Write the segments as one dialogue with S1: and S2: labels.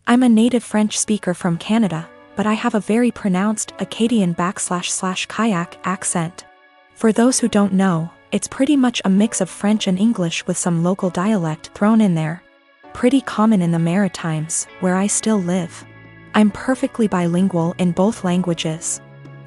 S1: I'm a native French speaker from Canada, but I have a very pronounced Acadian/kayak accent. For those who don't know, it's pretty much a mix of French and English with some local dialect thrown in there. Pretty common in the Maritimes, where I still live. I'm perfectly bilingual in both languages.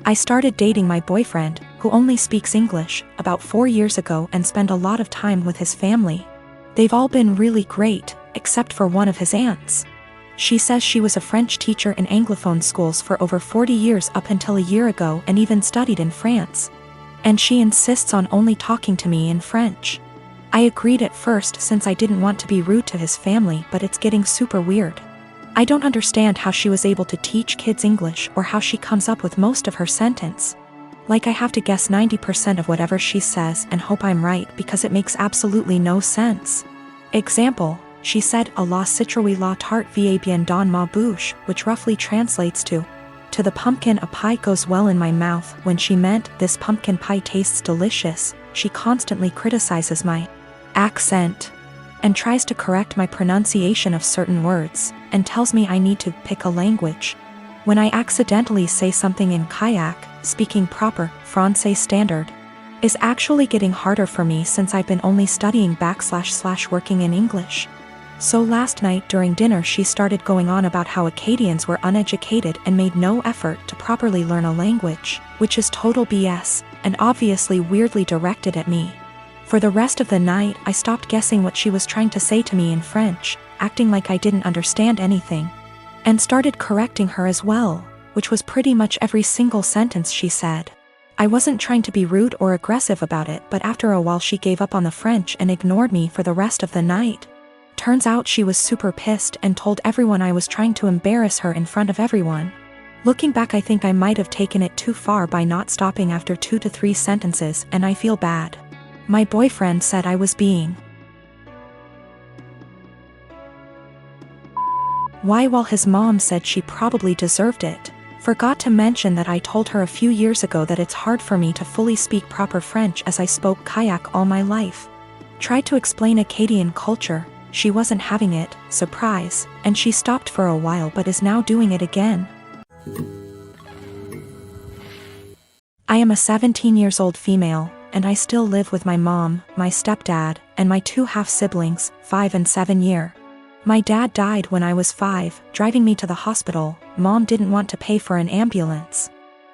S1: I started dating my boyfriend, who only speaks English, about 4 years ago and spent a lot of time with his family. They've all been really great, except for one of his aunts. She says she was a French teacher in Anglophone schools for over 40 years up until a year ago and even studied in France. And she insists on only talking to me in French. I agreed at first since I didn't want to be rude to his family, but it's getting super weird. I don't understand how she was able to teach kids English or how she comes up with most of her sentence. Like I have to guess 90% of whatever she says and hope I'm right because it makes absolutely no sense. Example, she said a la citrouille la tarte va bien dans ma bouche, which roughly translates to the pumpkin a pie goes well in my mouth. When she meant this pumpkin pie tastes delicious, she constantly criticizes my accent and tries to correct my pronunciation of certain words, and tells me I need to pick a language. When I accidentally say something in kayak, speaking proper Francais standard is actually getting harder for me since I've been only studying / working in English. So last night during dinner she started going on about how Acadians were uneducated and made no effort to properly learn a language, which is total BS, and obviously weirdly directed at me. For the rest of the night I stopped guessing what she was trying to say to me in French, acting like I didn't understand anything, and started correcting her as well, which was pretty much every single sentence she said. I wasn't trying to be rude or aggressive about it, but after a while she gave up on the French and ignored me for the rest of the night. Turns out she was super pissed and told everyone I was trying to embarrass her in front of everyone. Looking back, I think I might have taken it too far by not stopping after 2 to 3 sentences, and I feel bad. My boyfriend said I was being while his mom said she probably deserved it. Forgot to mention that I told her a few years ago that it's hard for me to fully speak proper French as I spoke kayak all my life. Tried to explain Acadian culture, she wasn't having it, surprise, and she stopped for a while but is now doing it again. I am a 17-year-old female, and I still live with my mom, my stepdad, and my 2 half-siblings, 5 and 7 year. My dad died when I was 5, driving me to the hospital. Mom didn't want to pay for an ambulance.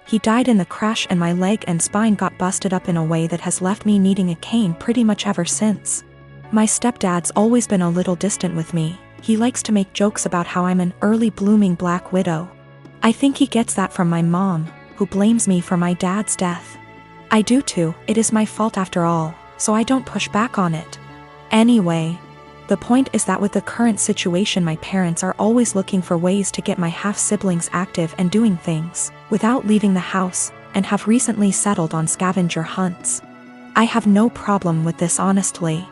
S1: He died in the crash and my leg and spine got busted up in a way that has left me needing a cane pretty much ever since. My stepdad's always been a little distant with me. He likes to make jokes about how I'm an early blooming black widow. I think he gets that from my mom, who blames me for my dad's death. I do too, it is my fault after all, so I don't push back on it. Anyway, the point is that with the current situation my parents are always looking for ways to get my half-siblings active and doing things without leaving the house, and have recently settled on scavenger hunts. I have no problem with this honestly.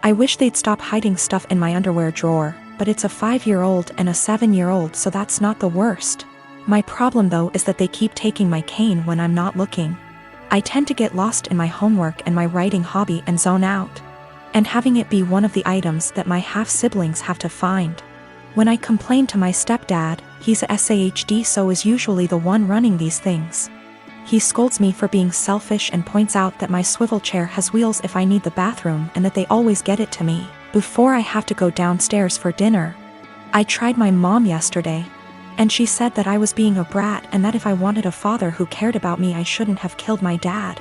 S1: I wish they'd stop hiding stuff in my underwear drawer, but it's a 5-year-old and a 7-year-old, so that's not the worst. My problem though is that they keep taking my cane when I'm not looking. I tend to get lost in my homework and my writing hobby and zone out, and having it be one of the items that my half-siblings have to find. When I complain to my stepdad, he's a SAHD, so is usually the one running these things. He scolds me for being selfish and points out that my swivel chair has wheels if I need the bathroom and that they always get it to me before I have to go downstairs for dinner. I tried my mom yesterday, and she said that I was being a brat and that if I wanted a father who cared about me I shouldn't have killed my dad.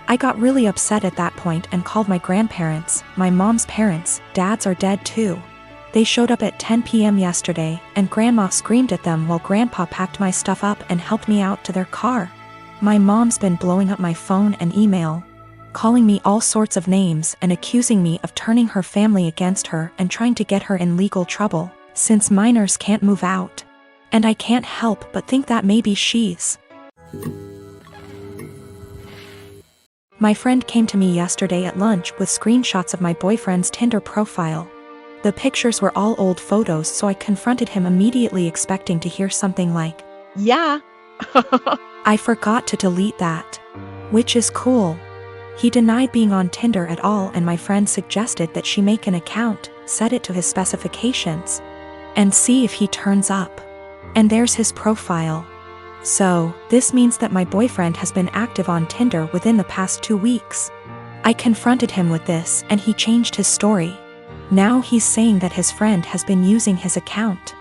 S1: I got really upset at that point and called my grandparents, my mom's parents. Dads are dead too. They showed up at 10 p.m. yesterday, and Grandma screamed at them while Grandpa packed my stuff up and helped me out to their car. My mom's been blowing up my phone and email, calling me all sorts of names and accusing me of turning her family against her and trying to get her in legal trouble, since minors can't move out. And I can't help but think that maybe she's. My friend came to me yesterday at lunch with screenshots of my boyfriend's Tinder profile. The pictures were all old photos, so I confronted him immediately, expecting to hear something like,
S2: "Yeah."
S1: I forgot to delete that. Which is cool. He denied being on Tinder at all, and my friend suggested that she make an account, set it to his specifications, and see if he turns up. And there's his profile. So, this means that my boyfriend has been active on Tinder within the past 2 weeks. I confronted him with this and he changed his story. Now he's saying that his friend has been using his account.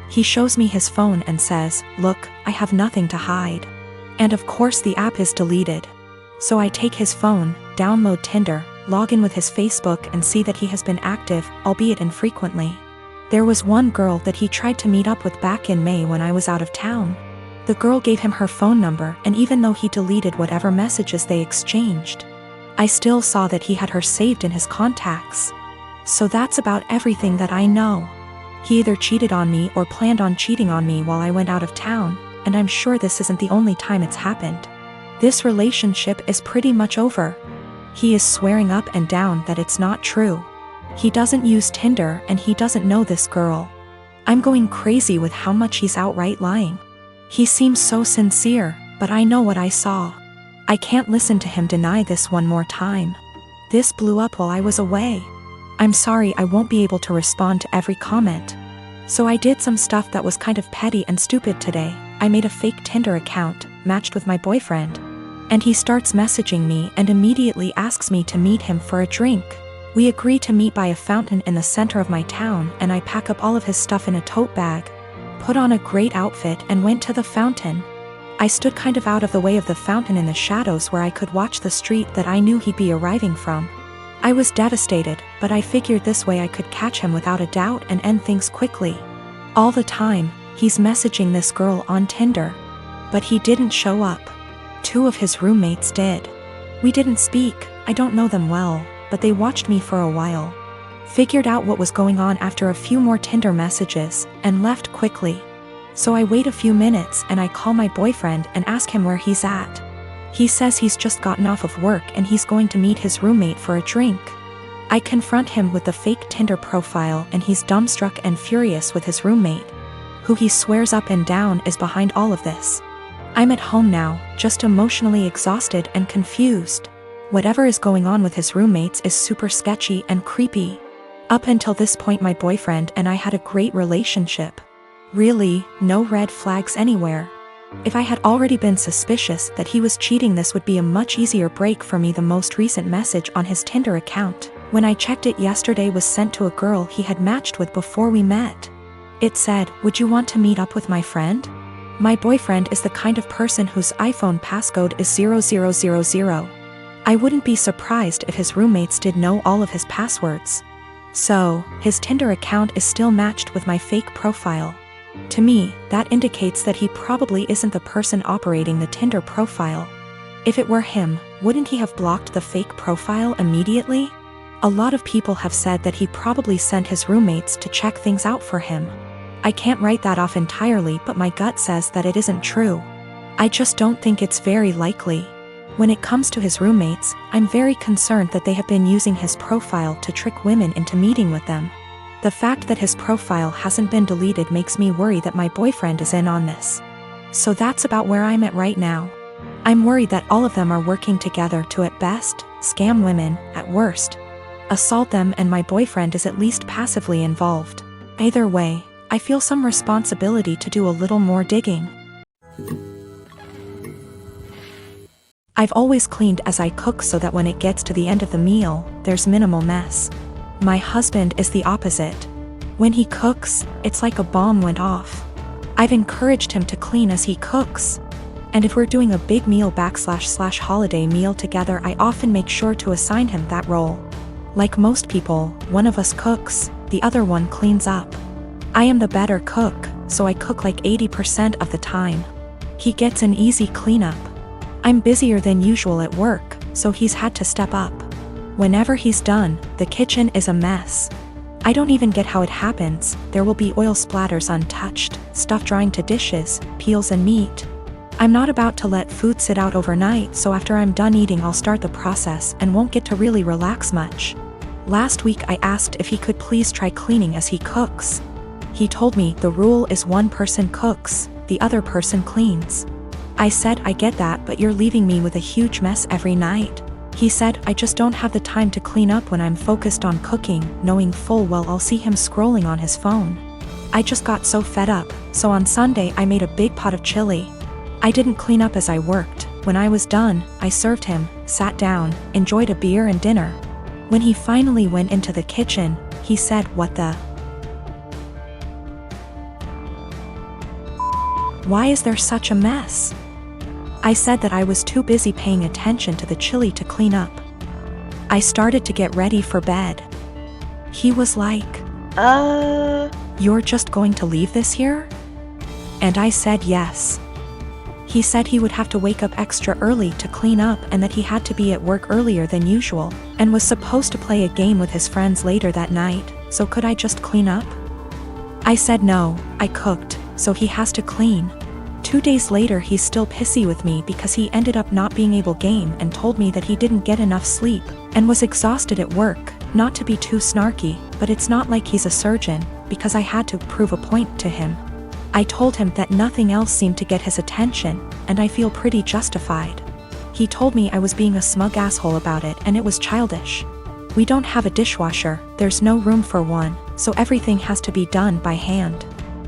S1: He shows me his phone and says, "Look, I have nothing to hide." And of course the app is deleted. So I take his phone, download Tinder, log in with his Facebook and see that he has been active, albeit infrequently. There was one girl that he tried to meet up with back in May when I was out of town. The girl gave him her phone number, and even though he deleted whatever messages they exchanged, I still saw that he had her saved in his contacts. So that's about everything that I know. He either cheated on me or planned on cheating on me while I went out of town, and I'm sure this isn't the only time it's happened. This relationship is pretty much over. He is swearing up and down that it's not true. He doesn't use Tinder and he doesn't know this girl. I'm going crazy with how much he's outright lying. He seems so sincere, but I know what I saw. I can't listen to him deny this one more time. This blew up while I was away. I'm sorry I won't be able to respond to every comment. So I did some stuff that was kind of petty and stupid today. I made a fake Tinder account, matched with my boyfriend. And he starts messaging me and immediately asks me to meet him for a drink. We agree to meet by a fountain in the center of my town, and I pack up all of his stuff in a tote bag, put on a great outfit and went to the fountain. I stood kind of out of the way of the fountain in the shadows where I could watch the street that I knew he'd be arriving from. I was devastated, but I figured this way I could catch him without a doubt and end things quickly. All the time, he's messaging this girl on Tinder. But he didn't show up. 2 of his roommates did. We didn't speak, I don't know them well, but they watched me for a while. Figured out what was going on after a few more Tinder messages, and left quickly. So I wait a few minutes and I call my boyfriend and ask him where he's at. He says he's just gotten off of work and he's going to meet his roommate for a drink. I confront him with the fake Tinder profile and he's dumbstruck and furious with his roommate, who he swears up and down is behind all of this. I'm at home now, just emotionally exhausted and confused. Whatever is going on with his roommates is super sketchy and creepy. Up until this point my boyfriend and I had a great relationship. Really, no red flags anywhere. If I had already been suspicious that he was cheating, this would be a much easier break for me. The most recent message on his Tinder account, when I checked it yesterday, was sent to a girl he had matched with before we met. It said, "Would you want to meet up with my friend?" My boyfriend is the kind of person whose iPhone passcode is 0000. I wouldn't be surprised if his roommates did know all of his passwords. So, his Tinder account is still matched with my fake profile. To me, that indicates that he probably isn't the person operating the Tinder profile. If it were him, wouldn't he have blocked the fake profile immediately? A lot of people have said that he probably sent his roommates to check things out for him. I can't write that off entirely, but my gut says that it isn't true. I just don't think it's very likely. When it comes to his roommates, I'm very concerned that they have been using his profile to trick women into meeting with them. The fact that his profile hasn't been deleted makes me worry that my boyfriend is in on this. So that's about where I'm at right now. I'm worried that all of them are working together to, at best, scam women, at worst, assault them, and my boyfriend is at least passively involved. Either way, I feel some responsibility to do a little more digging. I've always cleaned as I cook so that when it gets to the end of the meal, there's minimal mess. My husband is the opposite. When he cooks, it's like a bomb went off. I've encouraged him to clean as he cooks. And if we're doing a big meal / holiday meal together, I often make sure to assign him that role. Like most people, one of us cooks, the other one cleans up. I am the better cook, so I cook like 80% of the time. He gets an easy cleanup. I'm busier than usual at work, so he's had to step up. Whenever he's done, the kitchen is a mess. I don't even get how it happens. There will be oil splatters untouched, stuff drying to dishes, peels and meat. I'm not about to let food sit out overnight, so after I'm done eating I'll start the process and won't get to really relax much. Last week I asked if he could please try cleaning as he cooks. He told me the rule is one person cooks, the other person cleans. I said, I get that, but you're leaving me with a huge mess every night. He said, I just don't have the time to clean up when I'm focused on cooking, knowing full well I'll see him scrolling on his phone. I just got so fed up, so on Sunday I made a big pot of chili. I didn't clean up as I worked. When I was done, I served him, sat down, enjoyed a beer and dinner. When he finally went into the kitchen, he said, "What the? Why is there such a mess?" I said that I was too busy paying attention to the chili to clean up. I started to get ready for bed. He was like, "You're just going to leave this here?" And I said yes. He said he would have to wake up extra early to clean up and that he had to be at work earlier than usual, and was supposed to play a game with his friends later that night, so could I just clean up? I said no, I cooked, so he has to clean. 2 days later he's still pissy with me because he ended up not being able to game and told me that he didn't get enough sleep, and was exhausted at work. Not to be too snarky, but it's not like he's a surgeon, because I had to prove a point to him. I told him that nothing else seemed to get his attention, and I feel pretty justified. He told me I was being a smug asshole about it and it was childish. We don't have a dishwasher, there's no room for one, so everything has to be done by hand.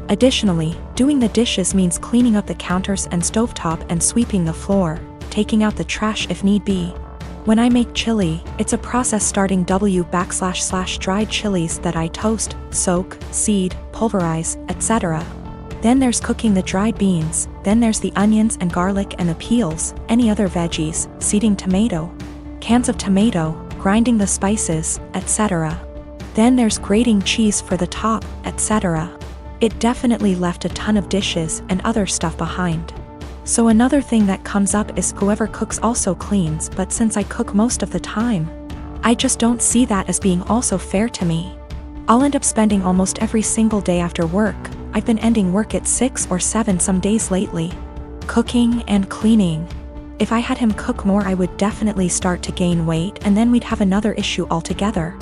S1: Additionally, doing the dishes means cleaning up the counters and stovetop and sweeping the floor, taking out the trash if need be. When I make chili, it's a process starting // dried chilies that I toast, soak, seed, pulverize, etc. Then there's cooking the dried beans, then there's the onions and garlic and the peels, any other veggies, seeding tomato, cans of tomato, grinding the spices, etc. Then there's grating cheese for the top, etc. It definitely left a ton of dishes and other stuff behind. So another thing that comes up is whoever cooks also cleans, but since I cook most of the time, I just don't see that as being also fair to me. I'll end up spending almost every single day after work. I've been ending work at 6 or 7 some days lately, cooking and cleaning. If I had him cook more I would definitely start to gain weight and then we'd have another issue altogether.